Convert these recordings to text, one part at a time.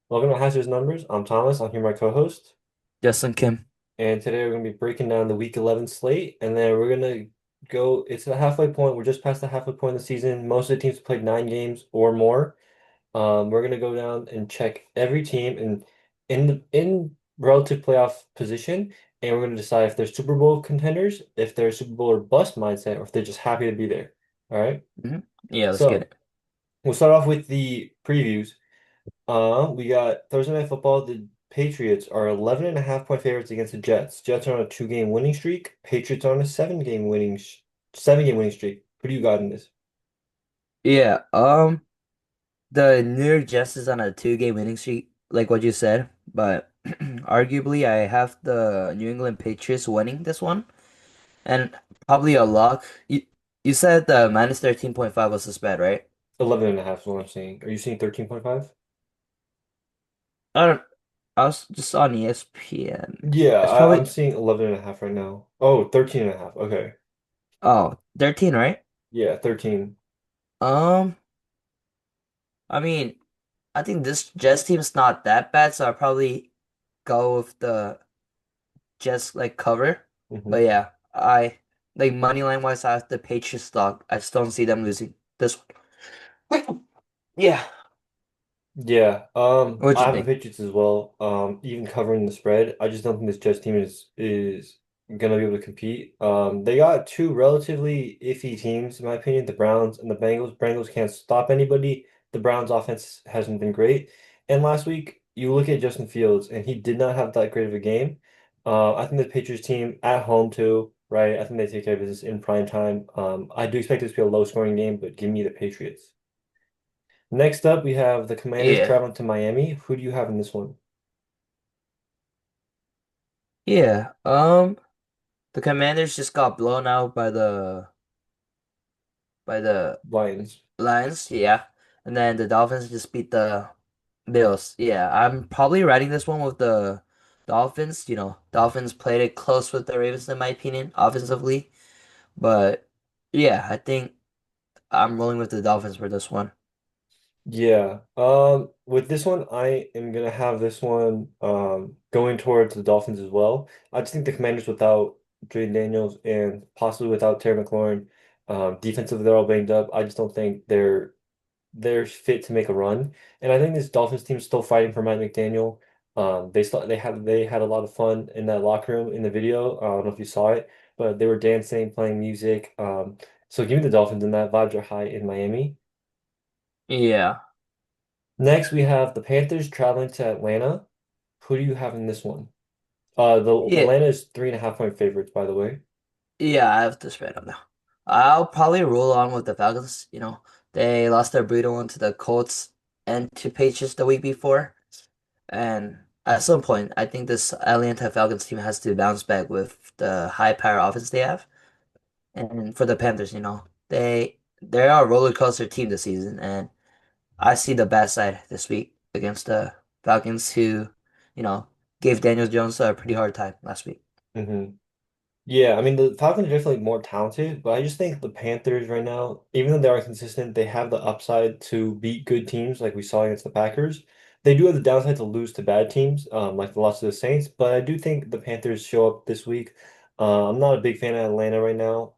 Welcome to Hazard's Numbers. I'm Thomas. I'm here, my co-host, Justin Kim. and today we're going to be breaking down the Week 11 slate, and then we're going to go. It's the halfway point. We're just past the halfway point of the season. Most of the teams have played 9 games or more. We're going to go down and check every team in relative playoff position, and we're going to decide if they're Super Bowl contenders, if they're Super Bowl or bust mindset, or if they're just happy to be there. All right. Yeah, let's get So it. we'll start off with the previews. We got Thursday Night Football. The Patriots are 11.5 point favorites against the Jets. Jets are on a 2-game winning streak. Patriots are on a 7-game winning streak. Who do you got in this? Yeah, the New York Jets is on a two-game winning streak, like what you said, but arguably I have the New England Patriots winning this one, and probably a lock. You said the minus 13.5 was the spread, right? 11.5 is what I'm saying. Are you seeing 13.5? I don't, I was just on ESPN. Yeah, It's I'm probably, seeing 11.5 right now. Oh, 13.5. Okay. oh, 13, right? Yeah, 13. Um, I mean, I think this Jets team's not that bad, so I'll probably go with the just like cover. Hmm. But yeah, I like money line wise, I have the Patriots stock. I just don't see them losing this one. Yeah. Yeah, What I you have the think? Patriots as well. Even covering the spread, I just don't think this Jets team is gonna be able to compete. They got two relatively iffy teams, in my opinion, the Browns and the Bengals. Bengals can't stop anybody. The Browns offense hasn't been great. And last week, you look at Justin Fields, and he did not have that great of a game. I think the Patriots team at home too, right? I think they take care of business in prime time. I do expect this to be a low scoring game, but give me the Patriots. Next up, we have the Commanders Yeah. traveling to Miami. Who do you have in this one? Yeah. The Commanders just got blown out by the Lions. Lions, yeah. And then the Dolphins just beat the Bills. Yeah, I'm probably riding this one with the Dolphins. Dolphins played it close with the Ravens in my opinion, offensively. But yeah, I think I'm rolling with the Dolphins for this one. Yeah. With this one, I am gonna have this one going towards the Dolphins as well. I just think the Commanders without Jaden Daniels and possibly without Terry McLaurin, defensively they're all banged up. I just don't think they're fit to make a run. And I think this Dolphins team is still fighting for Mike McDaniel. They had a lot of fun in that locker room in the video. I don't know if you saw it, but they were dancing, playing music. So give me the Dolphins and that vibes are high in Miami. Yeah. Next we have the Panthers traveling to Atlanta. Who do you have in this one? The Yeah. Atlanta is 3.5 point favorites, by the way. Yeah, I have to spread them now. I'll probably roll on with the Falcons. They lost their brutal one to the Colts and to Patriots the week before. And at some point, I think this Atlanta Falcons team has to bounce back with the high power offense they have. And for the Panthers, they are a roller coaster team this season, and I see the bad side this week against the Falcons, who, you know, gave Daniel Jones a pretty hard time last week. Hmm. Yeah, I mean the Falcons are definitely more talented, but I just think the Panthers right now, even though they are consistent, they have the upside to beat good teams like we saw against the Packers. They do have the downside to lose to bad teams, like the loss to the Saints, but I do think the Panthers show up this week. I'm not a big fan of Atlanta right now,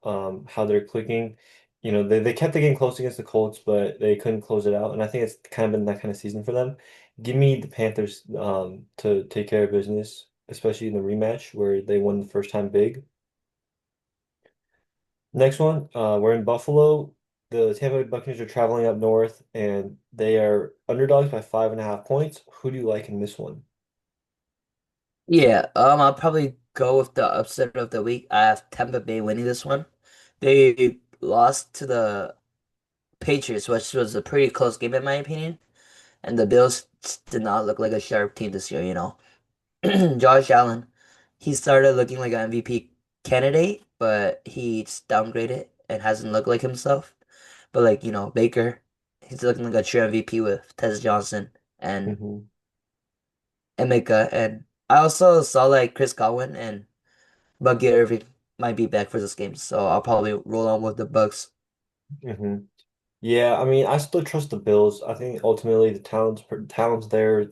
how they're clicking. They kept the game close against the Colts, but they couldn't close it out, and I think it's kind of been that kind of season for them. Give me the Panthers to take care of business, especially in the rematch where they won the first time big. Next one, we're in Buffalo. The Tampa Bay Buccaneers are traveling up north, and they are underdogs by 5.5 points. Who do you like in this one? Yeah, I'll probably go with the upset of the week. I have Tampa Bay winning this one. They lost to the Patriots, which was a pretty close game in my opinion. And the Bills did not look like a sharp team this year. Josh Allen, he started looking like an MVP candidate, but he's downgraded and hasn't looked like himself. But Baker, he's looking like a true MVP with Tez Johnson and Hmm. Emeka. And I also saw like Chris Godwin and Bucky Irving might be back for this game, so I'll probably roll on with the Bucks. Hmm. Yeah, I mean, I still trust the Bills. I think ultimately the talent's there.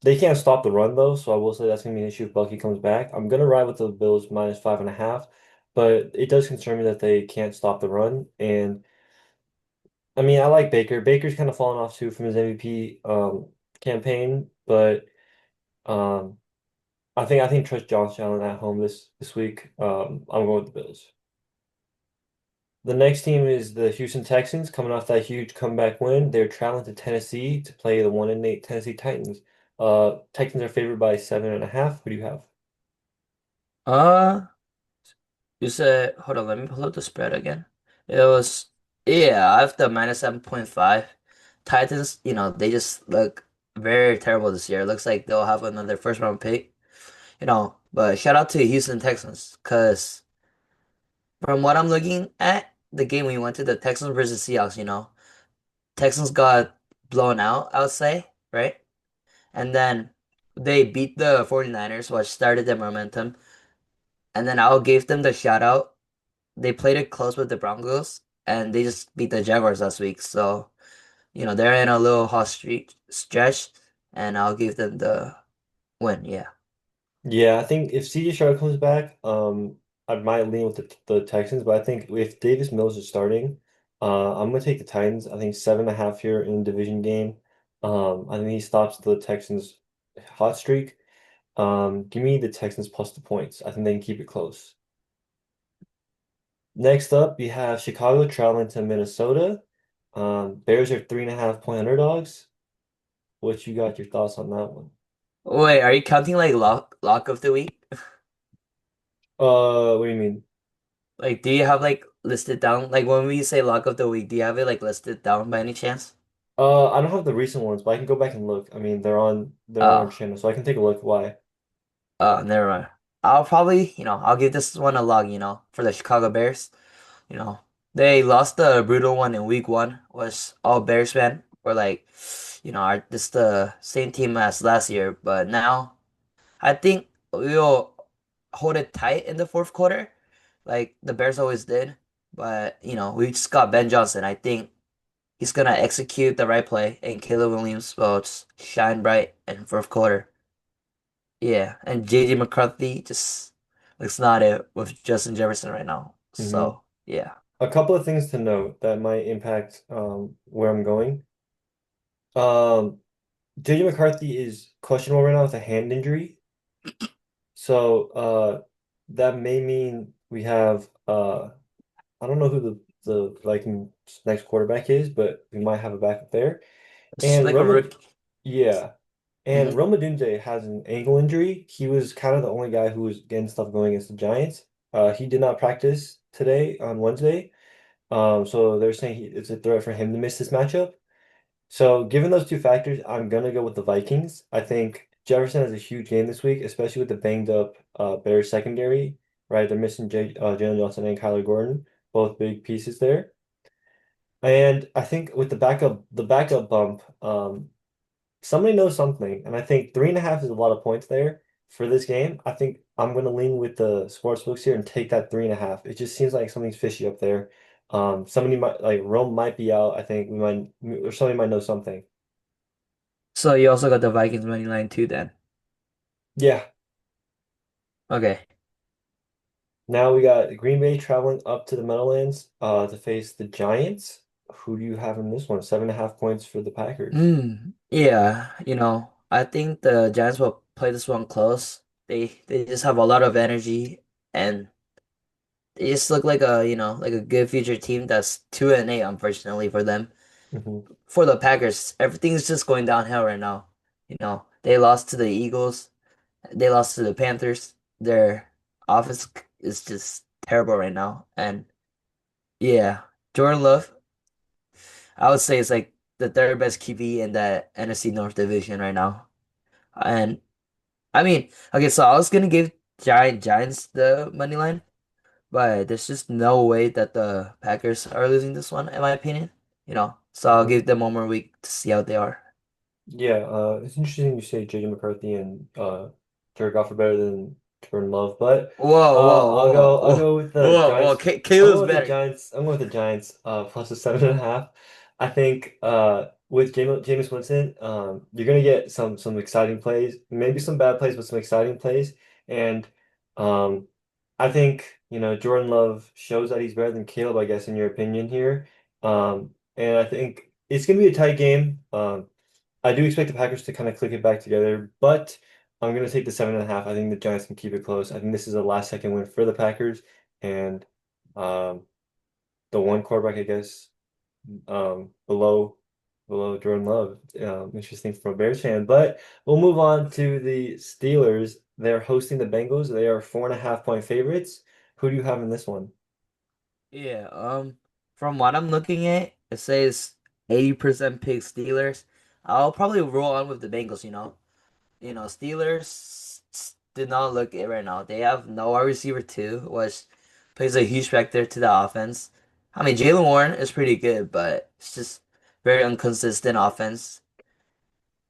They can't stop the run though, so I will say that's gonna be an issue if Bucky comes back. I'm gonna ride with the Bills minus 5.5, but it does concern me that they can't stop the run. And I mean, I like Baker. Baker's kind of fallen off too from his MVP campaign, but um, I think trust Josh Allen at home this week. I'm going with the Bills. The next team is the Houston Texans, coming off that huge comeback win. They're traveling to Tennessee to play the 1-8 Tennessee Titans. Texans are favored by 7.5. Who do you have? Uh, you said, hold on, let me pull up the spread again. It was, yeah, I have the minus 7.5. Titans, they just look very terrible this year. It looks like they'll have another first round pick, but shout out to Houston Texans, because from what I'm looking at, the game we went to, the Texans versus Seahawks, Texans got blown out, I would say, right? And then they beat the 49ers, which started their momentum. And then I gave them the shout out. They played it close with the Broncos, and they just beat the Jaguars last week. So, they're in a little hot streak stretch, and I'll give them the win. Yeah. Yeah, I think if CJ Stroud comes back, I might lean with the Texans, but I think if Davis Mills is starting, I'm gonna take the Titans. I think 7.5 here in the division game. I think he stops the Texans' hot streak. Give me the Texans plus the points. I think they can keep it close. Next up, we have Chicago traveling to Minnesota. Bears are 3.5 point underdogs. What you got your thoughts on that one? Wait, are you counting like lock of the week? What do you mean? Like, do you have like listed down? Like when we say lock of the week, do you have it like listed down by any chance? I don't have the recent ones, but I can go back and look. I mean, they're on our Oh. channel, so I can take a look. Why? Oh, never mind. I'll probably, I'll give this one a log, for the Chicago Bears. You know, they lost the brutal one in week one, was all Bears fan. We're like, this the same team as last year, but now I think we'll hold it tight in the fourth quarter, like the Bears always did. But, we just got Ben Johnson. I think he's gonna execute the right play, and Caleb Williams will just shine bright in fourth quarter. Yeah, and JJ McCarthy just looks not it with Justin Jefferson right now. hmm So yeah. A couple of things to note that might impact where I'm going. Um, JJ McCarthy is questionable right now with a hand injury, so that may mean we have I don't know who the Vikings next quarterback is, but we might have a backup there. It's And like a Roma, rookie. yeah. And Hmm. Roma Dunze has an ankle injury. He was kind of the only guy who was getting stuff going against the Giants. He did not practice today on Wednesday. So they're saying it's a threat for him to miss this matchup. So given those two factors, I'm gonna go with the Vikings. I think Jefferson has a huge game this week, especially with the banged up Bears secondary. Right, they're missing Jalen Johnson and Kyler Gordon, both big pieces there. And I think with the backup bump, somebody knows something, and I think 3.5 is a lot of points there for this game. I think I'm going to lean with the sports books here and take that 3.5. It just seems like something's fishy up there. Somebody might like Rome might be out. I think we might or somebody might know something. So you also got the Vikings money line too then. Yeah. Okay. Now we got Green Bay traveling up to the Meadowlands to face the Giants. Who do you have in this one? 7.5 points for the Packers. Yeah, I think the Giants will play this one close. They just have a lot of energy, and they just look like a good future team that's 2-8, unfortunately for them. hmm For the Packers, everything's just going downhill right now. They lost to the Eagles. They lost to the Panthers. Their offense is just terrible right now. And yeah, Jordan Love, I would say, is like the third best QB in the NFC North division right now. And I mean, okay, so I was gonna give Giants the money line, but there's just no way that the Packers are losing this one, in my opinion. So I'll hmm give them one more week to see how they are. Yeah, it's interesting you say JJ McCarthy and Jared Goff are better than Jordan Love, but Whoa, whoa, whoa, I'll whoa, go with the whoa, whoa. Giants. I'm Caleb's going with the better. Giants. I'm going with the Giants plus the 7.5. I think with Jameis Winston, you're gonna get some exciting plays, maybe some bad plays, but some exciting plays. And um, I think Jordan Love shows that he's better than Caleb, I guess, in your opinion here. And I think it's gonna be a tight game. I do expect the Packers to kind of click it back together, but I'm going to take the 7.5. I think the Giants can keep it close. I think this is a last second win for the Packers and um, the one quarterback, I guess, below Jordan Love. Interesting from a Bears fan, but we'll move on to the Steelers. They're hosting the Bengals. They are 4.5 point favorites. Who do you have in this one? Yeah, from what I'm looking at, it says 80% pick Steelers. I'll probably roll on with the Bengals, you know. Steelers did not look it right now. They have no wide receiver too, which plays a huge factor to the offense. I mean, Jalen Warren is pretty good, but it's just very inconsistent offense.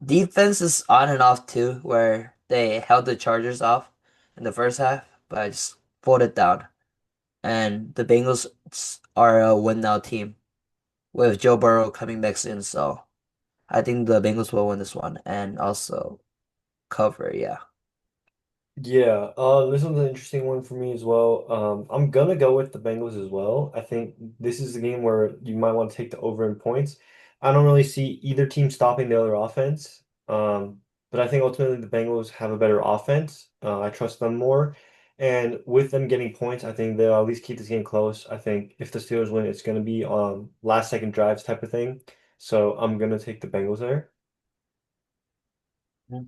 Defense is on and off too, where they held the Chargers off in the first half, but just folded down. And the Bengals are a win now team with Joe Burrow coming back soon, so I think the Bengals will win this one and also cover, yeah. Yeah, this one's an interesting one for me as well. I'm gonna go with the Bengals as well. I think this is a game where you might want to take the over in points. I don't really see either team stopping the other offense. But I think ultimately the Bengals have a better offense. I trust them more. And with them getting points, I think they'll at least keep this game close. I think if the Steelers win, it's gonna be last second drives type of thing. So I'm gonna take the Bengals there.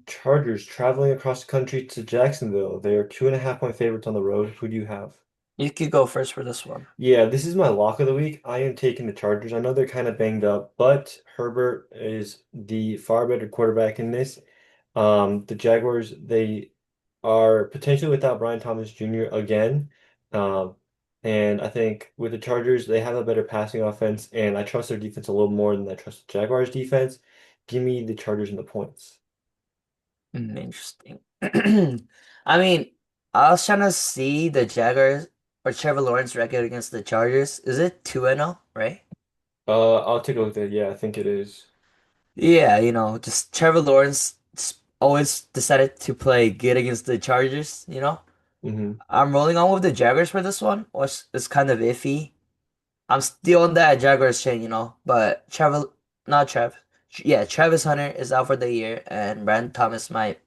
Chargers traveling across the country to Jacksonville. They are 2.5 point favorites on the road. Who do you have? You could go first for this one. Yeah, this is my lock of the week. I am taking the Chargers. I know they're kind of banged up, but Herbert is the far better quarterback in this. The Jaguars, they are potentially without Brian Thomas Jr. again. Um, and I think with the Chargers, they have a better passing offense, and I trust their defense a little more than I trust the Jaguars' defense. Give me the Chargers and the points. Interesting. I mean, I was trying to see the Jaguars or Trevor Lawrence record against the Chargers. Is it 2-0, right? I'll take a look at it. Yeah, I think it is. Yeah, just Trevor Lawrence always decided to play good against the Chargers. Hmm. I'm rolling on with the Jaguars for this one, which is kind of iffy. I'm still on that Jaguars chain, but not Trev. Yeah, Travis Hunter is out for the year, and Brandon Thomas might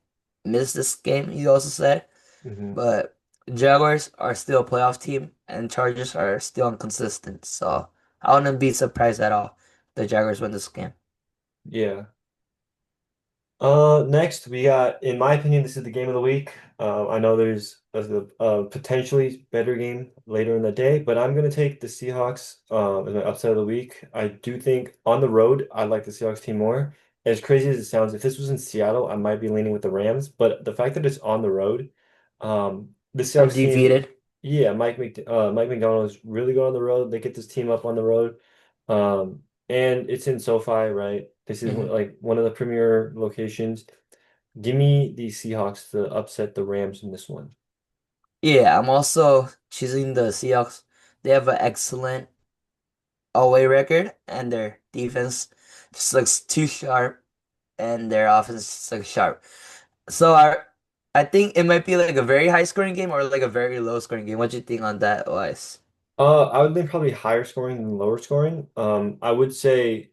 miss this game, he also said. Hmm. But Jaguars are still a playoff team, and Chargers are still inconsistent. So I wouldn't be surprised at all if the Jaguars win this game. Yeah. Next we got, in my opinion, this is the game of the week. I know there's a potentially better game later in the day, but I'm gonna take the Seahawks as my upset of the week. I do think on the road, I like the Seahawks team more. As crazy as it sounds, if this was in Seattle, I might be leaning with the Rams, but the fact that it's on the road, the Seahawks team, Undefeated. yeah, Mike McDonald is really good on the road. They get this team up on the road. And it's in SoFi, right? This is Hmm. like one of the premier locations. Give me the Seahawks to upset the Rams in this one. Yeah, I'm also choosing the Seahawks. They have an excellent away record, and their defense just looks too sharp, and their offense just looks sharp. So I think it might be like a very high scoring game or like a very low scoring game. What do you think on that, Wise? I would think probably higher scoring than lower scoring. I would say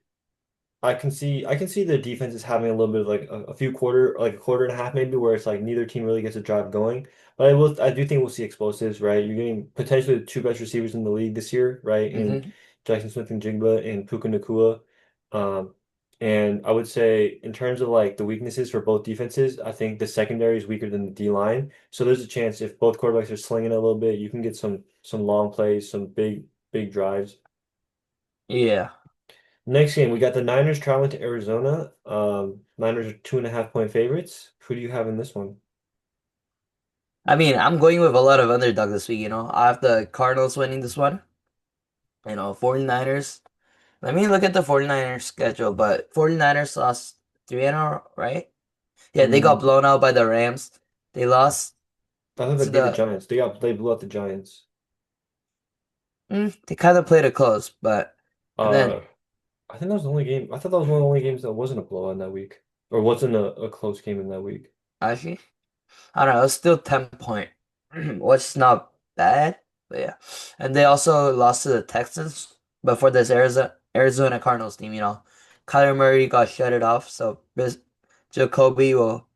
I can see the defense is having a little bit of like a few like a quarter and a half maybe where it's like neither team really gets a drive going. But I do think we'll see explosives, right? You're getting potentially the two best receivers in the league this year, right? In Hmm. Jackson Smith and Jigba and Puka Nacua. Um, and I would say in terms of like the weaknesses for both defenses, I think the secondary is weaker than the D line. So there's a chance if both quarterbacks are slinging it a little bit, you can get some long plays, some big drives. Yeah. Next game, we got the Niners traveling to Arizona. Niners are 2.5 point favorites. Who do you have in this one? I mean, I'm going with a lot of underdog this week. I have the Cardinals winning this one. 49ers. Let me look at the 49ers schedule, but 49ers lost 3 in a row, right? Yeah, they got Mm, blown out by the Rams. They lost. I thought they to beat the the Giants. They blew out the Giants. they kind of played it close, but and then Uh, I think that was the only game. I thought that was one of the only games that wasn't a blowout in that week, or wasn't a close game in that week. actually, I don't know, it's still 10 point, which is not bad, but yeah. And they also lost to the Texans before this Arizona Cardinals team, Kyler Murray got shutted off, so Jacoby will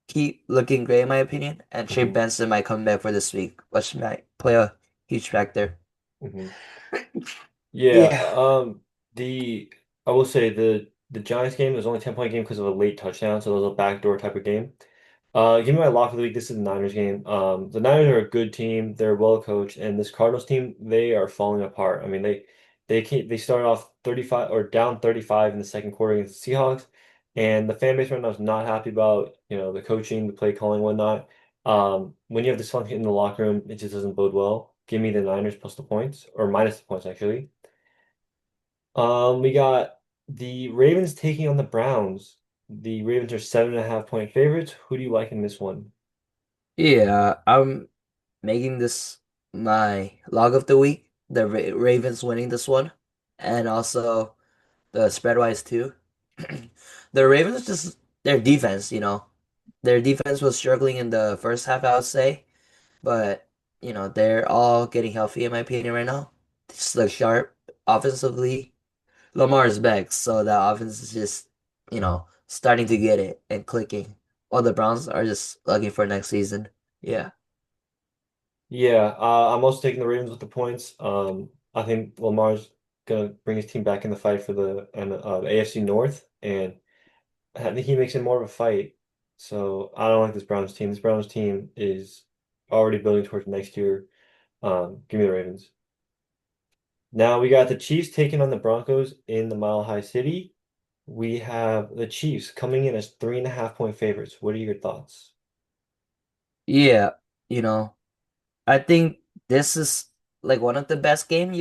keep looking great in my opinion, and Trey Hmm. Benson might come back for this week, which might play a huge factor. Hmm. Yeah, Yeah. the I will say the Giants game was only 10-point game because of a late touchdown, so it was a backdoor type of game. Give me my lock of the week. This is the Niners game. The Niners are a good team. They're well coached, and this Cardinals team, they are falling apart. I mean, they started off 35 or down 35 in the second quarter against the Seahawks, and the fan base right now is not happy about, the coaching, the play calling, whatnot. When you have dysfunction in the locker room, it just doesn't bode well. Give me the Niners plus the points, or minus the points actually. We got the Ravens taking on the Browns. The Ravens are 7.5-point favorites. Who do you like in this one? Yeah, I'm making this my log of the week. The Ravens winning this one, and also the spread wise too. The Ravens just their defense, their defense was struggling in the first half, I would say, but they're all getting healthy in my opinion right now. They just look sharp offensively. Lamar's back, so the offense is just starting to get it and clicking. While the Browns are just looking for next season. Yeah. Yeah, I'm also taking the Ravens with the points. I think Lamar's gonna bring his team back in the fight for the AFC North, and I think he makes it more of a fight. So I don't like this Browns team. This Browns team is already building towards next year. Give me the Ravens. Now we got the Chiefs taking on the Broncos in the Mile High City. We have the Chiefs coming in as 3.5-point favorites. What are your thoughts? Yeah, you know, I think this is like one of the best game.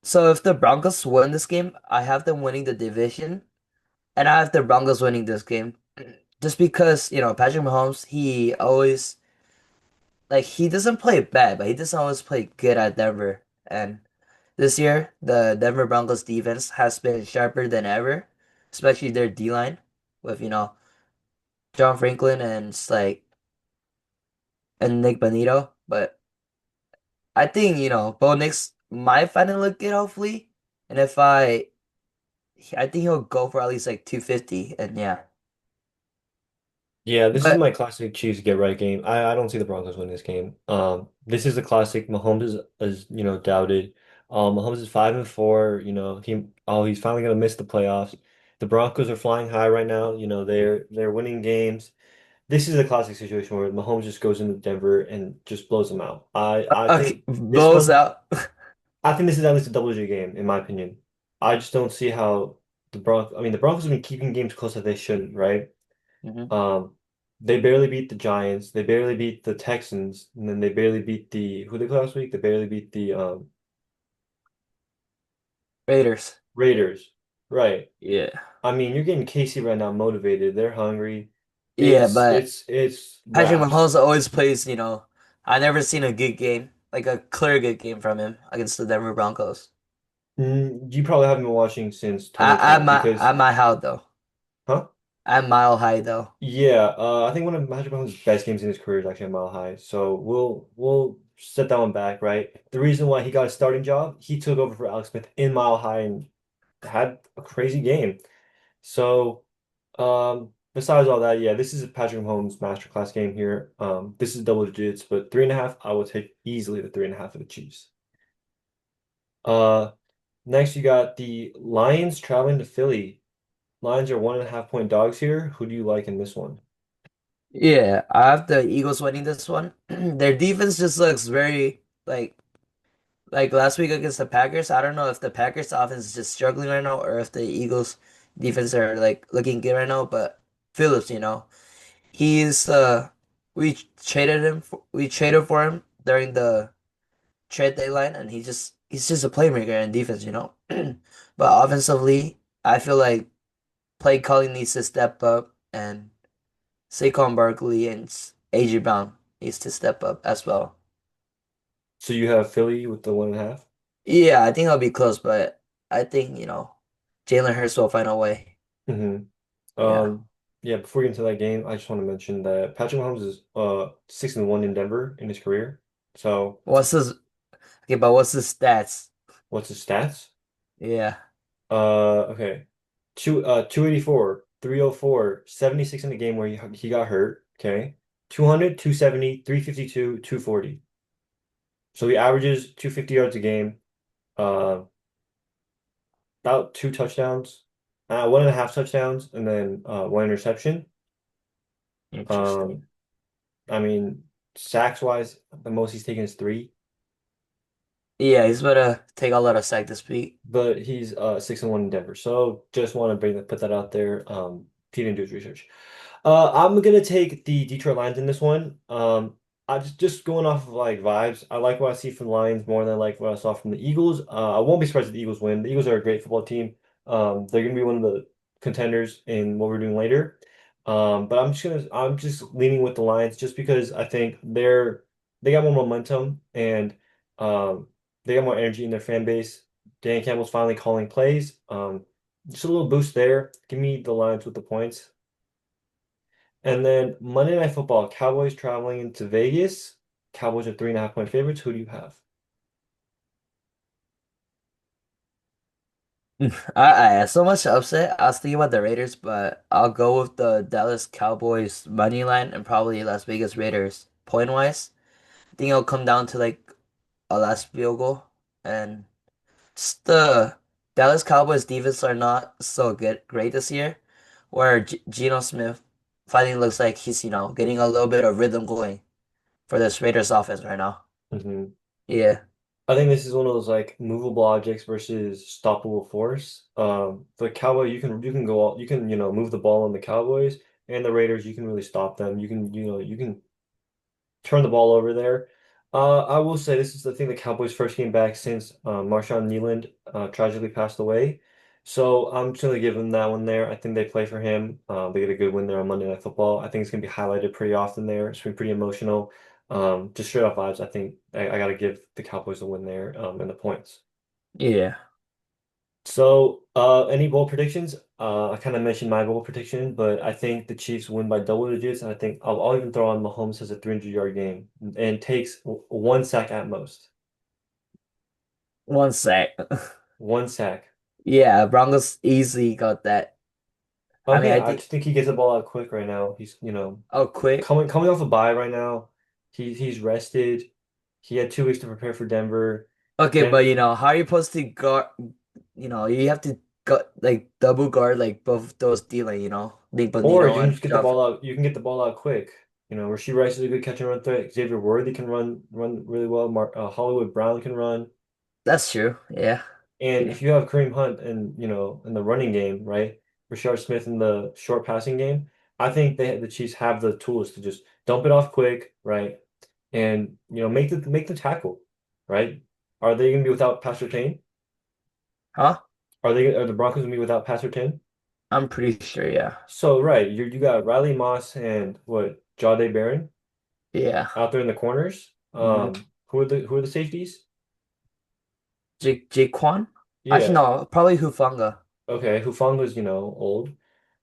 So if the Broncos win this game, I have them winning the division, and I have the Broncos winning this game. Just because, Patrick Mahomes, he always he doesn't play bad, but he doesn't always play good at Denver. And this year, the Denver Broncos defense has been sharper than ever, especially their D line with, John Franklin and and Nick Bonito. But I think, Bo Nix might finally look good, hopefully. And I think he'll go for at least like 250. And yeah. Yeah, this is But my classic Chiefs get right game. I don't see the Broncos win this game. This is a classic. Mahomes is doubted. Mahomes is 5-4. He's finally gonna miss the playoffs. The Broncos are flying high right now. They're winning games. This is a classic situation where Mahomes just goes into Denver and just blows them out. I okay, think this Bo's one. out. I think this is at least a double-digit game, in my opinion. I just don't see how the Broncos have been keeping games close that they shouldn't, right? Mhm. Um, they barely beat the Giants, they barely beat the Texans, and then they barely beat who they play last week? They barely beat the Raiders. Raiders. Right. Yeah. I mean, you're getting Casey right now motivated. They're hungry. Yeah, It's but it's it's Patrick wraps. Mahomes always plays, I never seen a good game, like a clear good game from him against the Denver Broncos. You probably haven't been watching since 2020 because, At my house though. huh? At Mile High though. Yeah, I think one of Patrick Mahomes' best games in his career is actually a Mile High. So we'll set that one back, right? The reason why he got a starting job, he took over for Alex Smith in Mile High and had a crazy game. So, besides all that, yeah, this is a Patrick Mahomes masterclass game here. This is double digits, but 3.5, I will take easily the 3.5 of the Chiefs. Uh, Next you got the Lions traveling to Philly. Lions are 1.5-point dogs here. Who do you like in this one? Yeah, I have the Eagles winning this one. Their defense just looks very like last week against the Packers. I don't know if the Packers offense is just struggling right now or if the Eagles defense are like looking good right now, but Phillips, he's we traded for him during the trade deadline, and he's just a playmaker in defense. But offensively, I feel like play calling needs to step up, and Saquon Barkley and AJ Brown needs to step up as well. So you have Philly with the 1.5. Yeah, I think I'll be close, but I think, Jalen Hurts will find a way. Hmm. Yeah. Yeah, before we get into that game, I just want to mention that Patrick Mahomes is 6-1 in Denver in his career. So What's his Okay, but what's his stats? what's his stats? Yeah. Okay. 284, 304, 76 in the game where he got hurt. Okay. 200, 270, 352, 240. So he averages 250 yards a game, uh, about two touchdowns, 1.5 touchdowns, and then one interception. Interesting. Um, I mean, sacks wise, the most he's taken is three, Yeah, he's better take a lot of sack this week. but he's 6-1 in Denver. So just want to put that out there. He didn't do his research. I'm gonna take the Detroit Lions in this one. I just going off of like vibes. I like what I see from the Lions more than I like what I saw from the Eagles. I won't be surprised if the Eagles win. The Eagles are a great football team. They're gonna be one of the contenders in what we're doing later. But I'm just leaning with the Lions just because I think they got more momentum and um they got more energy in their fan base. Dan Campbell's finally calling plays. Just a little boost there. Give me the Lions with the points. And then Monday Night Football, Cowboys traveling into Vegas. Cowboys are 3.5 point favorites. Who do you have? So much upset. I was thinking about the Raiders, but I'll go with the Dallas Cowboys money line and probably Las Vegas Raiders point wise. I think it'll come down to like a last field goal, and just the Dallas Cowboys defense are not so great this year, where G Geno Smith finally looks like he's, getting a little bit of rhythm going for this Raiders offense right now. Hmm. Yeah. I think this is one of those like movable objects versus stoppable force. The Cowboy, you can go out, you can move the ball on the Cowboys and the Raiders. You can really stop them. You can turn the ball over there. I will say this is the thing the Cowboys first came back since Marshawn Kneeland tragically passed away. So I'm just gonna give them that one there. I think they play for him. They get a good win there on Monday Night Football. I think it's gonna be highlighted pretty often there. It's been pretty emotional. Just straight off vibes, I think I gotta give the Cowboys a win there and the points. Yeah. So, any bold predictions? I kind of mentioned my bold prediction, but I think the Chiefs win by double digits, and I think I'll even throw on Mahomes has a 300-yard game and takes one sack at most. One sec. One sack. Yeah, Broncos easily got that. I mean, Okay, I I think, just think he gets the ball out quick right now. He's, oh, quick. coming off a bye right now. He's rested. He had 2 weeks to prepare for Denver. Okay, but Den how are you supposed to guard, you have to like double guard like both those D-line, Nick Or Bonito you can and just get the John. ball out. You can get the ball out quick. Rasheed Rice is a good catch and run threat. Xavier Worthy can run really well. Hollywood Brown can run. That's true. Yeah. And Yeah. if you have Kareem Hunt and in the running game, right? Rashard Smith in the short passing game, I think the Chiefs have the tools to just dump it off quick, right? And make the tackle, right? Are they gonna be without Pastor Tane? Huh? Are the Broncos gonna be without Pastor Tane? I'm pretty sure, yeah. So right, you got Riley Moss and what, Jahdae Barron Yeah. out there in the corners. hmm Who are the safeties? Jaquan? Actually, Yeah. no, probably Hufanga. Okay, Hufang was, old,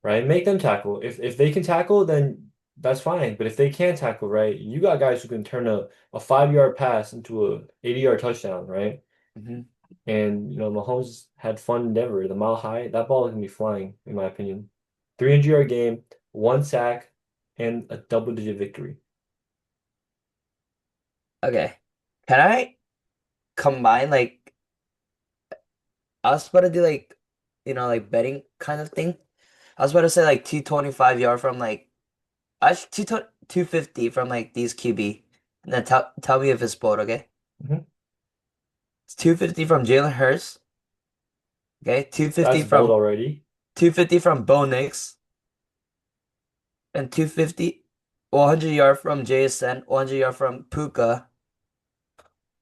right? Make them tackle. If they can tackle, then that's fine. But if they can't tackle, right, you got guys who can turn a 5-yard pass into a 80-yard touchdown, right? hmm And Mahomes had fun endeavor. The mile high, that ball is gonna be flying, in my opinion. 300-yard game, one sack, and a double-digit victory. Okay. Can I combine I was about to do like, betting kind of thing. I was about to say like 225 yard from like actually 250 from like these QB. And then tell me if it's bold, okay? Mhm. It's 250 from Jalen Hurts, okay? 250 That's bold from already. 250 from Bo Nix, and 250 100 yard from JSN, 100 yard from Puka,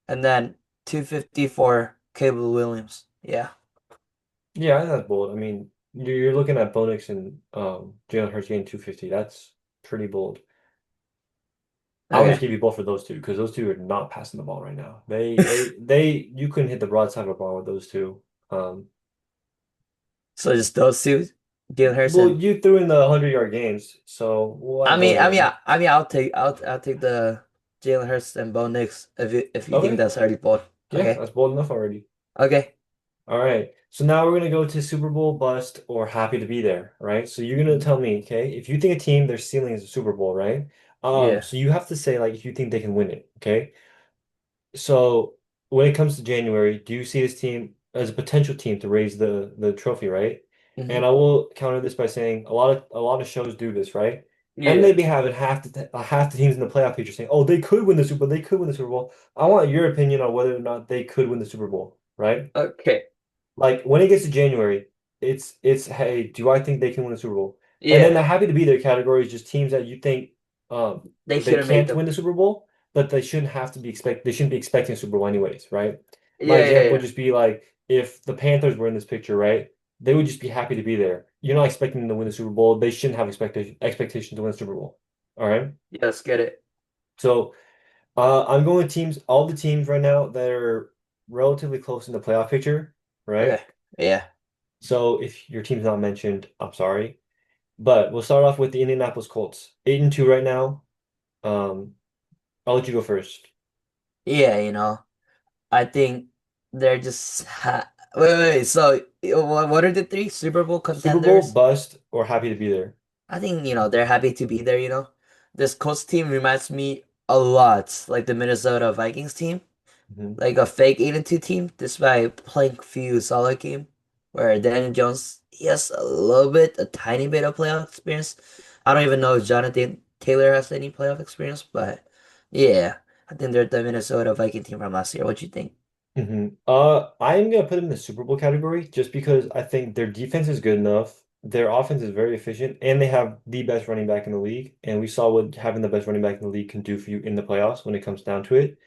and then 250 for Cable Williams. Yeah. Yeah, I think that's bold. I mean, you're looking at Bonix and Jalen Hurts getting 250. That's pretty bold. I'll just Okay. give you both for those two because those two are not passing the ball right now. They you couldn't hit the broadside of a ball with those two. Um, So just those two, Jalen Hurts well, and you threw in the 100-yard games, so we'll add those in. I'll take the Jalen Hurts and Bo Nix if you think Okay, that's already bold. yeah, Okay. that's bold enough already. Okay. All right, so now we're gonna go to Super Bowl bust or happy to be there, right? So you're gonna Mhm. tell me, okay, if you think a team their ceiling is a Super Bowl, right? Yeah. So you have to say like if you think they can win it, okay? So when it comes to January, do you see this team as a potential team to raise the trophy, right? Hmm. And I will counter this by saying a lot of shows do this, right? And Yeah. they be having half the teams in the playoff picture saying, "Oh, they could win the Super Bowl. They could win the Super Bowl." I want your opinion on whether or not they could win the Super Bowl, right? Okay. Like when it gets to January, it's hey, do I think they can win the Super Bowl? And then Yeah. the happy to be there category is just teams that you think They they shouldn't make can't them. win the Super Bowl, but they shouldn't be expecting a Super Bowl anyways, right? My Yeah, yeah, example would yeah. just be like if the Panthers were in this picture, right? They would just be happy to be there. You're not expecting them to win the Super Bowl. They shouldn't have expectation to win the Super Bowl. All right. Yes, get it. So I'm going with teams, all the teams right now that are relatively close in the playoff picture, right? Okay. Yeah. So if your team's not mentioned, I'm sorry. But we'll start off with the Indianapolis Colts. 8-2 right now. Um, I'll let you go first. Yeah, I think they're just wait. So what are the three Super Bowl Super Bowl, contenders? bust, or happy to be there. I think, they're happy to be there. This Colts team reminds me a lot like the Minnesota Vikings team, Mhm. like a fake 8-2 team, despite playing few solid game, where Daniel Jones, he has a tiny bit of playoff experience. I don't even know if Jonathan Taylor has any playoff experience, but yeah, I think they're the Minnesota Viking team from last year. What you think? I'm gonna put them in the Super Bowl category just because I think their defense is good enough. Their offense is very efficient, and they have the best running back in the league. And we saw what having the best running back in the league can do for you in the playoffs when it comes down to it.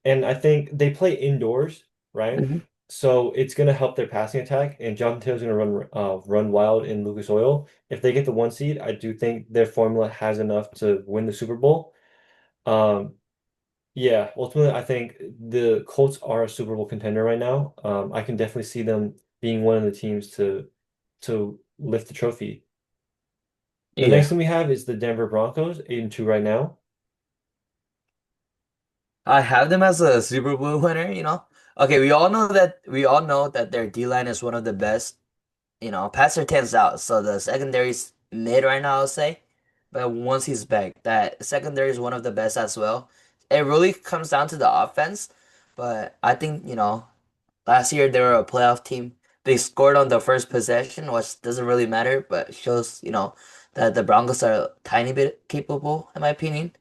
And I think they play indoors, right? Hmm. So it's going to help their passing attack. And Jonathan Taylor's going to run wild in Lucas Oil. If they get the 1 seed, I do think their formula has enough to win the Super Bowl. Um, yeah, ultimately, I think the Colts are a Super Bowl contender right now. I can definitely see them being one of the teams to lift the trophy. The next Yeah, thing we have is the Denver Broncos, 8-2 right now. I have them as a Super Bowl winner. Okay, we all know that their D line is one of the best. Passer tens out, so the secondary's mid right now, I'll say. But once he's back, that secondary is one of the best as well. It really comes down to the offense, but I think, last year they were a playoff team. They scored on the first possession, which doesn't really matter, but shows, that the Broncos are a tiny bit capable, in my opinion.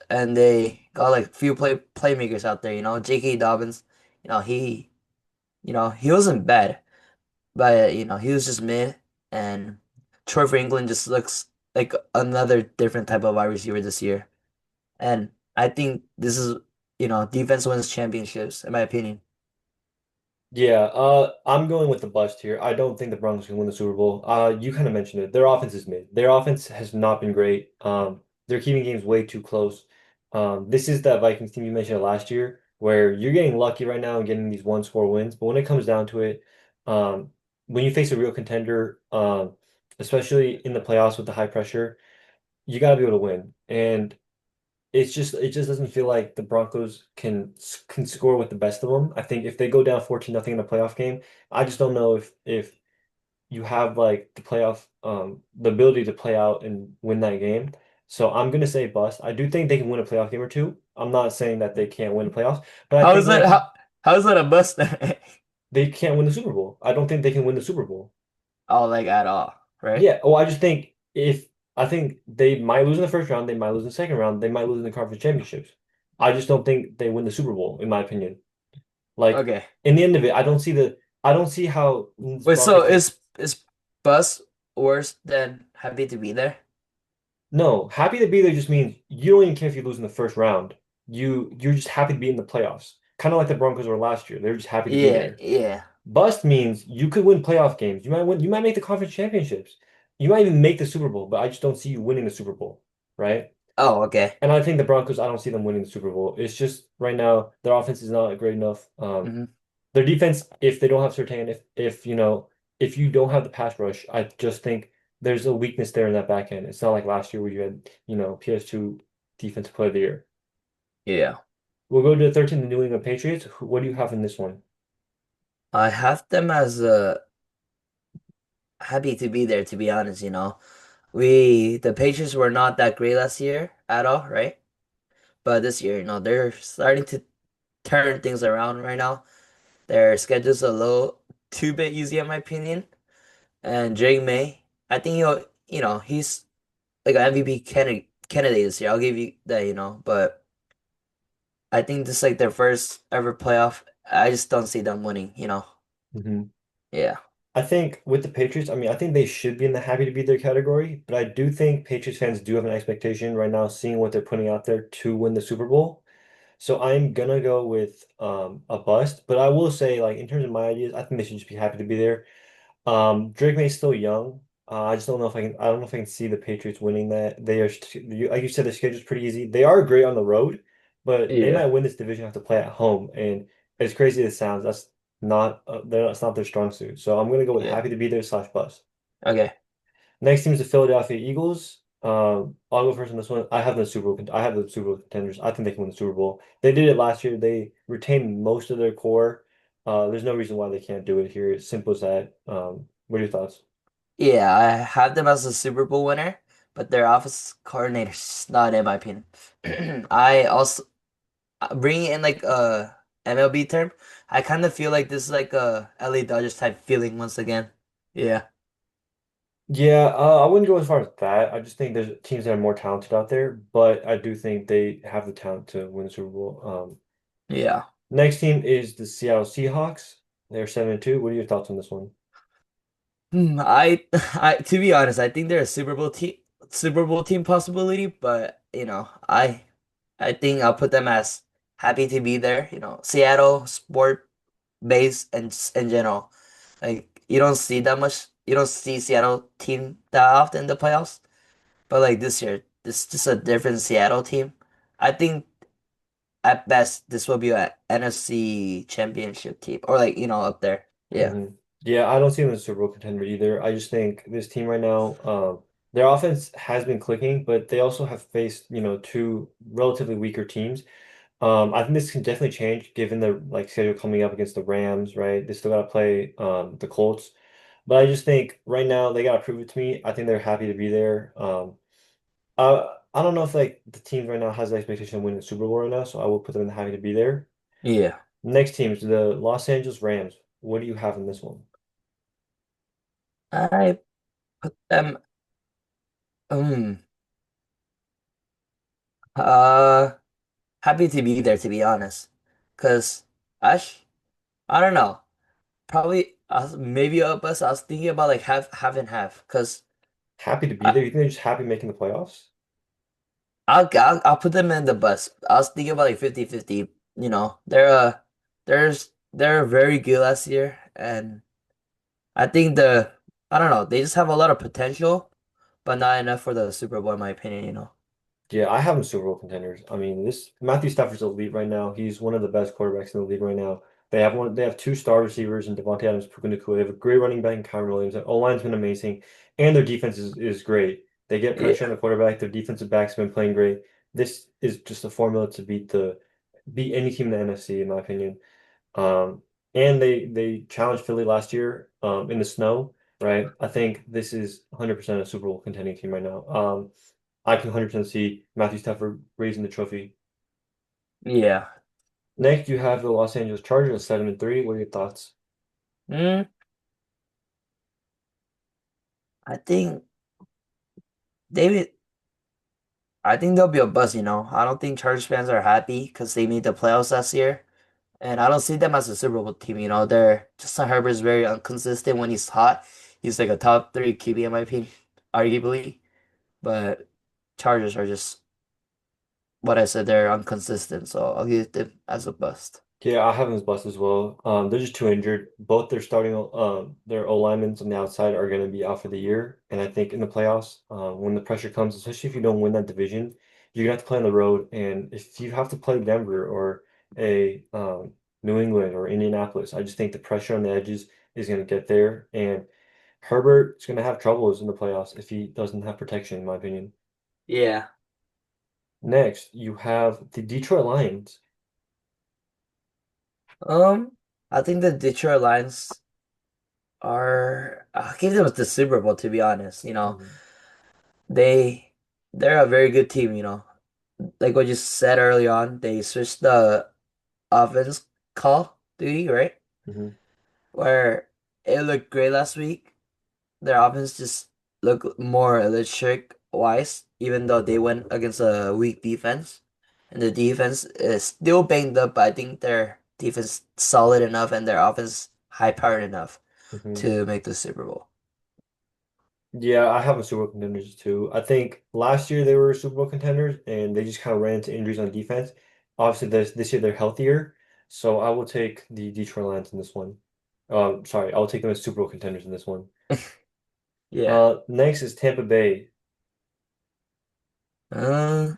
And they got like few playmakers out there, J.K. Dobbins, you know, he, he wasn't bad. But he was just mid, and Troy England just looks like another different type of wide receiver this year. And I think this is, defense wins championships, in my opinion. Yeah, I'm going with the bust here. I don't think the Broncos can win the Super Bowl. You kind of mentioned it. Their offense is mid. Their offense has not been great. They're keeping games way too close. This is that Vikings team you mentioned last year, where you're getting lucky right now and getting these one-score wins. But when it comes down to it, um, when you face a real contender, especially in the playoffs with the high pressure, you got to be able to win. And it just doesn't feel like the Broncos can score with the best of them. I think if they go down 14-0 in a playoff game, I just don't know if you have like the ability to play out and win that game. So I'm gonna say bust. I do think they can win a playoff game or two. I'm not saying that they can't win the playoffs, but I How think is when that? it comes, How is that a bust? they can't win the Super Bowl. I don't think they can win the Super Bowl. Oh, like at all, right? Yeah, well, I just think if I think they might lose in the first round, they might lose in the second round, they might lose in the conference championships. I just don't think they win the Super Bowl, in my opinion. Like Okay. in the end of it, I don't see how this Wait, so Broncos team. is bust worse than happy to be there? No, happy to be there just means you don't even care if you lose in the first round. You're just happy to be in the playoffs. Kind of like the Broncos were last year. They're just happy to be Yeah, there. yeah. Bust means you could win playoff games. You might make the conference championships. You might even make the Super Bowl, but I just don't see you winning the Super Bowl, right? Oh, okay. And I think the Broncos, I don't see them winning the Super Bowl. It's just right now their offense is not great enough. Hmm. Their defense, if they don't have Surtain, if you know, if you don't have the pass rush, I just think there's a weakness there in that back end. It's not like last year where you had, PS2 defensive player of the year. Yeah. We'll go to the 13, the New England Patriots. What do you have in this one? I have them as happy to be there, to be honest, you know. The Patriots were not that great last year at all, right? But this year, you know, they're starting to turn things around right now. Their schedule's a little too bit easy in my opinion. And Drake May, I think he's like an MVP candidate this year. I'll give you that, you know. But I think this is like their first ever playoff. I just don't see them winning, you know. Mhm. Yeah. I think with the Patriots, I mean, I think they should be in the happy to be there category, but I do think Patriots fans do have an expectation right now, seeing what they're putting out there to win the Super Bowl. So I'm gonna go with a bust, but I will say, like in terms of my ideas, I think they should just be happy to be there. Drake May's still young. I just don't know if I can. I don't know if I can see the Patriots winning that. They are, like you said, the schedule's pretty easy. They are great on the road, but they might Yeah. win this division have to play at home. And as crazy as it sounds, that's not their strong suit. So I'm gonna go with Yeah. happy to be there slash bust. Okay. Next team is the Philadelphia Eagles. I'll go first on this one. I have the Super Bowl. I have the Super Bowl contenders. I think they can win the Super Bowl. They did it last year. They retained most of their core. There's no reason why they can't do it here. It's simple as that. What are your thoughts? Yeah, I have them as a Super Bowl winner, but their office coordinator's not in my opinion. I also bringing in like a MLB term, I kind of feel like this is like a LA Dodgers type feeling once again. Yeah. Yeah, I wouldn't go as far as that. I just think there's teams that are more talented out there, but I do think they have the talent to win the Super Bowl. Yeah. Next team is the Seattle Seahawks. They're 7-2. What are your thoughts on this one? I to be honest, I think they're a Super Bowl team possibility, but you know, I think I'll put them as happy to be there. You know, Seattle sport base and in general, like you don't see Seattle team that often in the playoffs. But like this year, this is just a different Seattle team. I think at best this will be a NFC championship team or like, you know, up there. Yeah. Yeah, I don't see them as a Super Bowl contender either. I just think this team right now, their offense has been clicking, but they also have faced, two relatively weaker teams. I think this can definitely change given the schedule coming up against the Rams, right? They still got to play the Colts, but I just think right now they got to prove it to me. I think they're happy to be there. I don't know if the team right now has the expectation of winning the Super Bowl right now, so I will put them in the happy to be there. Yeah. Next team is the Los Angeles Rams. What do you have in this one? I put them um uh happy to be there to be honest. Cause I don't know. Probably maybe a bus. I was thinking about like half and half. Cause Happy to be I there? You think they're just happy making the playoffs? I'll put them in the bus. I was thinking about like 50-50. You know, they're very good last year, and I think I don't know, they just have a lot of potential, but not enough for the Super Bowl in my opinion, you know. Yeah, I have them Super Bowl contenders. I mean, this Matthew Stafford's elite right now. He's one of the best quarterbacks in the league right now. They have two star receivers in Devontae Adams, Puka Nacua. They have a great running back in Kyren Williams. Their O-line's been amazing, and their defense is great. They get pressure on Yeah. the quarterback. Their defensive backs have been playing great. This is just a formula to beat any team in the NFC, in my opinion. Um, and they challenged Philly last year in the snow, right? I think this is 100% a Super Bowl contending team right now. I can 100% see Matthew Stafford raising the trophy. Yeah. Next, you have the Los Angeles Chargers at 7-3. What are your thoughts? Mm, I think David, I think they'll be a buzz, you know. I don't think Chargers fans are happy because they made the playoffs last year. And I don't see them as a Super Bowl team, you know. Justin Herbert's very inconsistent when he's hot. He's like a top three QB in my opinion, arguably. But Chargers are just what I said, they're inconsistent, so I'll give them as a bust. Yeah, I have them as bust as well. They're just too injured. Both their O linemen on the outside are going to be out for the year. And I think in the playoffs, when the pressure comes, especially if you don't win that division, you're gonna have to play on the road, and if you have to play Denver or a New England or Indianapolis, I just think the pressure on the edges is gonna get there, and Herbert is gonna have troubles in the playoffs if he doesn't have protection, in my opinion. Yeah. Next, you have the Detroit Lions. Um, I think the Detroit Lions are I'll give them the Super Bowl to be honest. Mhm, They they're a very good team. Like what you said early on, they switched the offense call duty, right? mhm, Where it looked great last week. Their offense just looked more electric wise, even though they went against a weak defense. And the defense is still banged up, but I think their defense solid enough and their offense high powered enough mhm. to make the Super Bowl. Yeah, I have a Super Bowl contenders too. I think last year they were Super Bowl contenders and they just kind of ran into injuries on defense. Obviously, this year they're healthier, so I will take the Detroit Lions in this one. Sorry, I will take them as Super Bowl contenders in this one. Yeah. Next is Tampa Bay. Uh,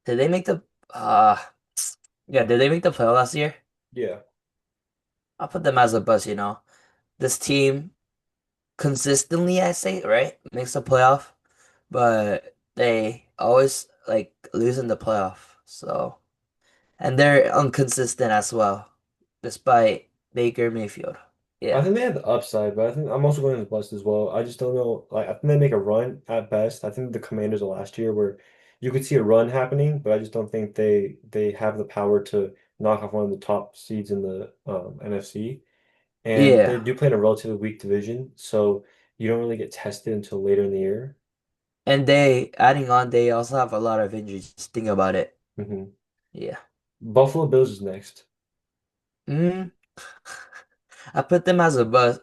did they make the uh yeah, did they make the playoff last year? Yeah, I'll put them as a bust. This team consistently, I say, right, makes the playoff, but they always like lose in the playoff. So, and they're inconsistent as well, despite Baker Mayfield. I Yeah. think they have the upside, but I think I'm also going to bust as well. I just don't know. Like, I think they make a run at best. I think the Commanders of last year where you could see a run happening, but I just don't think they have the power to knock off one of the top seeds in the NFC. And they Yeah. do play in a relatively weak division, so you don't really get tested until later in the year. And they adding on, they also have a lot of injuries. Just think about it. Hmm. Yeah. Buffalo Bills is next. Mm. I put them as a bust.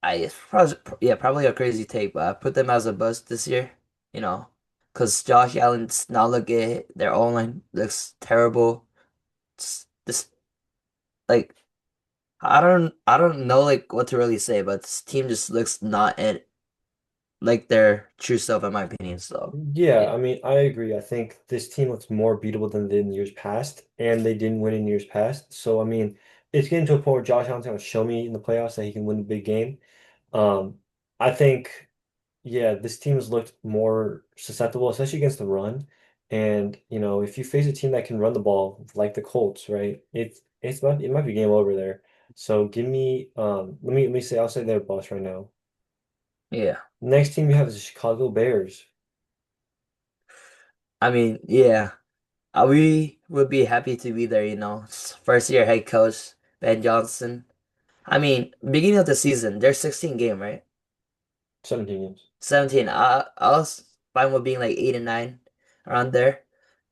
It's probably, yeah, probably a crazy take, but I put them as a bust this year, you know, because Josh Allen's not looking, their O-line looks terrible. This like I don't know like what to really say, but this team just looks not at like their true self in my opinion. So Yeah, yeah, I mean, I agree. I think this team looks more beatable than they did in years past, and they didn't win in years past. So, I mean, it's getting to a point where Josh Allen's going to show me in the playoffs that he can win the big game. Um, I think, yeah, this team has looked more susceptible, especially against the run. And, if you face a team that can run the ball like the Colts, right, it might be game over there. So give me let me say I'll say they're boss right now. yeah. Next team you have is the Chicago Bears. I mean, yeah, we would be happy to be there. First year head coach Ben Johnson. I mean, beginning of the season, they're 16 game, right? 17 games. 17. I was fine with being like 8 and 9 around there.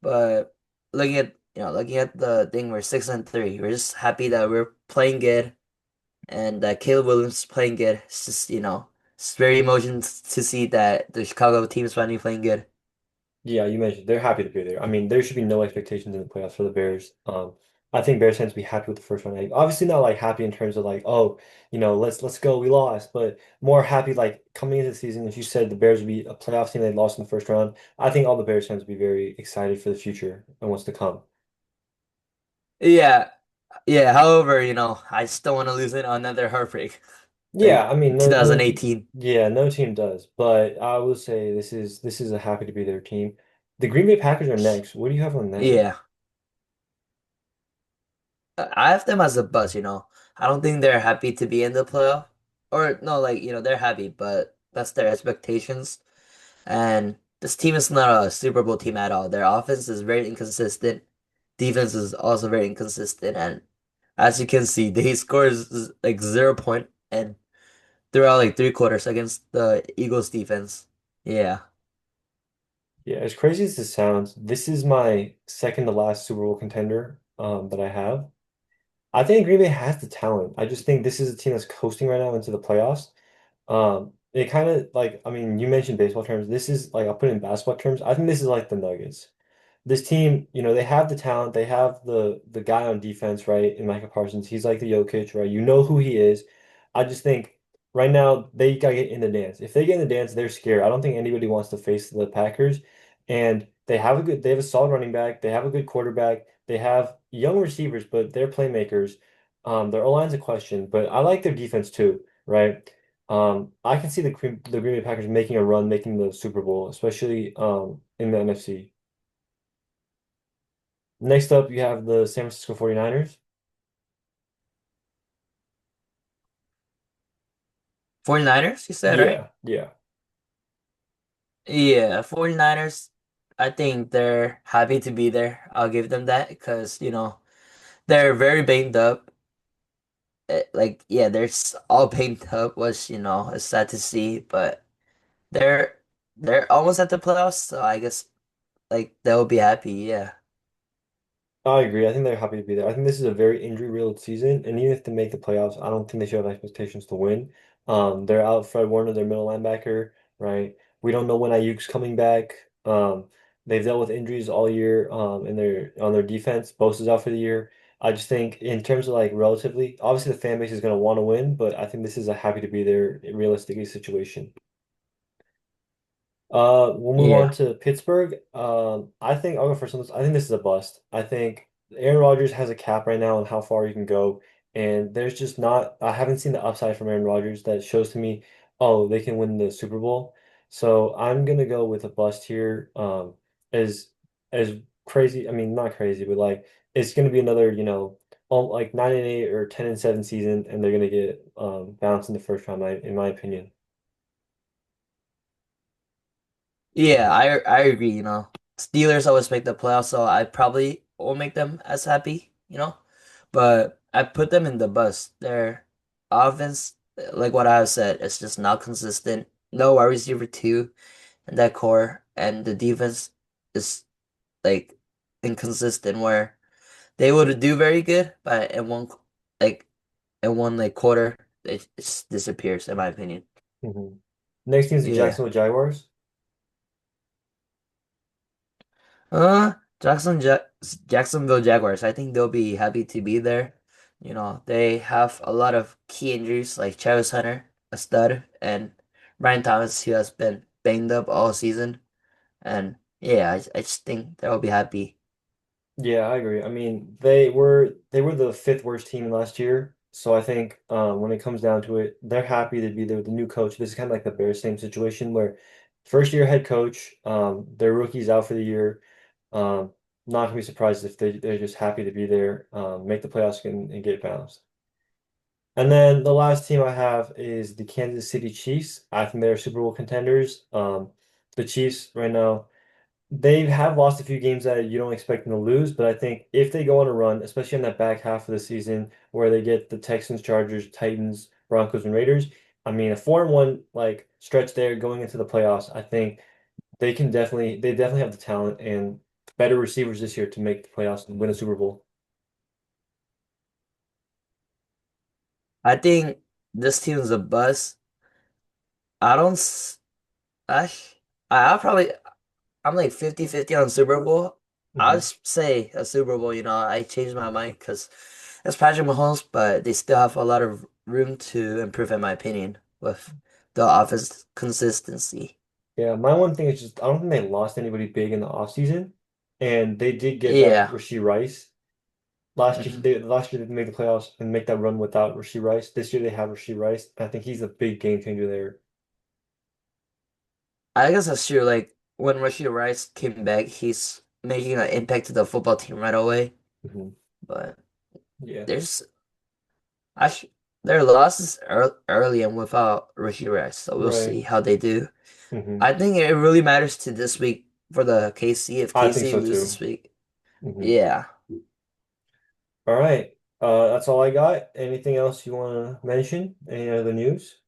But looking at the thing, we're 6-3. We're just happy that we're playing good and that Caleb Williams is playing good. It's just, it's very emotional to see that the Chicago team is finally playing good. Yeah, you mentioned they're happy to be there. I mean, there should be no expectations in the playoffs for the Bears. I think Bears fans be happy with the first round. Like, obviously not like happy in terms of like, oh, let's go, we lost, but more happy like coming into the season. If you said the Bears would be a playoff team, they lost in the first round, I think all the Bears fans would be very excited for the future and what's to come. Yeah, yeah. However, I still want to lose it on another heartbreak, Yeah, like I mean, no, 2018. yeah, no team does, but I will say this is a happy to be their team. The Green Bay Packers are next. What do you have on them? Yeah. I have them as a bust. I don't think they're happy to be in the playoff. Or no, like, they're happy, but that's their expectations. And this team is not a Super Bowl team at all. Their offense is very inconsistent. Defense is also very inconsistent. And as you can see, they score like 0 point and throughout like 3 quarters against the Eagles defense. Yeah. Yeah, as crazy as this sounds, this is my second to last Super Bowl contender that I have. I think Green Bay has the talent. I just think this is a team that's coasting right now into the playoffs. It kind of like, I mean, you mentioned baseball terms. This is like, I'll put it in basketball terms. I think this is like the Nuggets. This team, they have the talent. They have the guy on defense, right? In Micah Parsons. He's like the Jokic, right? You know who he is. I just think right now they gotta get in the dance. If they get in the dance, they're scared. I don't think anybody wants to face the Packers. And they have a solid running back, they have a good quarterback, they have young receivers, but they're playmakers. Their O-line's a question, but I like their defense too, right? I can see the Green Bay Packers making a run, making the Super Bowl, especially in the NFC. Next up, you have the San Francisco 49ers. 49ers, you said, right? Yeah, yeah. Yeah, 49ers, I think they're happy to be there. I'll give them that because, they're very banged up. Like, yeah, they're all banged up, which, is sad to see, but they're they're almost at the playoffs, so I guess like they'll be happy, yeah. I agree. I think they're happy to be there. I think this is a very injury-riddled season, and even if they make the playoffs, I don't think they should have expectations to win. They're out Fred Warner, their middle linebacker, right? We don't know when Ayuk's coming back. They've dealt with injuries all year, and they're on their defense. Bosa's out for the year. I just think in terms of like relatively, obviously the fan base is going to want to win, but I think this is a happy to be there realistically situation. We'll move on Yeah. to Pittsburgh. I think I'll go first on this. I think this is a bust. I think Aaron Rodgers has a cap right now on how far he can go, and there's just not. I haven't seen the upside from Aaron Rodgers that shows to me, oh, they can win the Super Bowl. So I'm gonna go with a bust here. As as crazy. I mean, not crazy, but like it's gonna be another, like 9-8 or 10-7 season, and they're gonna get bounced in the first round, in my opinion. Yeah, I agree, Steelers always make the playoffs, so I probably won't make them as happy. But I put them in the bus. Their offense, like what I said, it's just not consistent. No wide receiver two in that core, and the defense is like inconsistent where they would do very good, but like in one quarter, it just disappears, in my opinion. Mhm. Next team is the Yeah. Jacksonville Jaguars. Uh, Jacksonville Jaguars. I think they'll be happy to be there. They have a lot of key injuries like Travis Hunter, a stud, and Ryan Thomas, who has been banged up all season. And yeah, I just think they'll be happy. Yeah, I agree. I mean, they were the fifth worst team last year. So I think when it comes down to it, they're happy to be there with the new coach. This is kind of like the Bears same situation where first year head coach, their rookie's out for the year. Um, Not gonna be surprised if they're just happy to be there, make the playoffs and get bounced. And then the last team I have is the Kansas City Chiefs. I think they're Super Bowl contenders. The Chiefs right now. They have lost a few games that you don't expect them to lose, but I think if they go on a run, especially in that back half of the season where they get the Texans, Chargers, Titans, Broncos, and Raiders, I mean a 4-1 like stretch there going into the playoffs, I think they definitely have the talent and better receivers this year to make the playoffs and win a Super Bowl. I think this team is a bust. I don't. I I'll probably I'm like 50-50 on Super Bowl. I'll Hmm. just say a Super Bowl, I changed my mind because it's Patrick Mahomes, but they still have a lot of room to improve, in my opinion, with the offense consistency. Yeah, my one thing is just I don't think they lost anybody big in the offseason, and they did get back Yeah. Rasheed Rice. hmm Last year they didn't make the playoffs and make that run without Rasheed Rice. This year they have Rasheed Rice. I think he's a big game changer there. I guess that's true. Like when Rashid Rice came back, he's making an impact to the football team right away. Hmm. But Yeah, there's I sh their losses early and without Rashid Rice, so we'll right. see how they do. Hmm. I think it really matters to this week for the KC. If I think KC so loses too. this week, Hmm. yeah. All right. That's all I got. Anything else you want to mention? Any other news?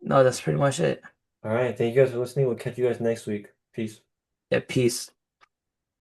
No, that's pretty much it. All right. Thank you guys for listening. We'll catch you guys next week. Peace. Yeah, peace.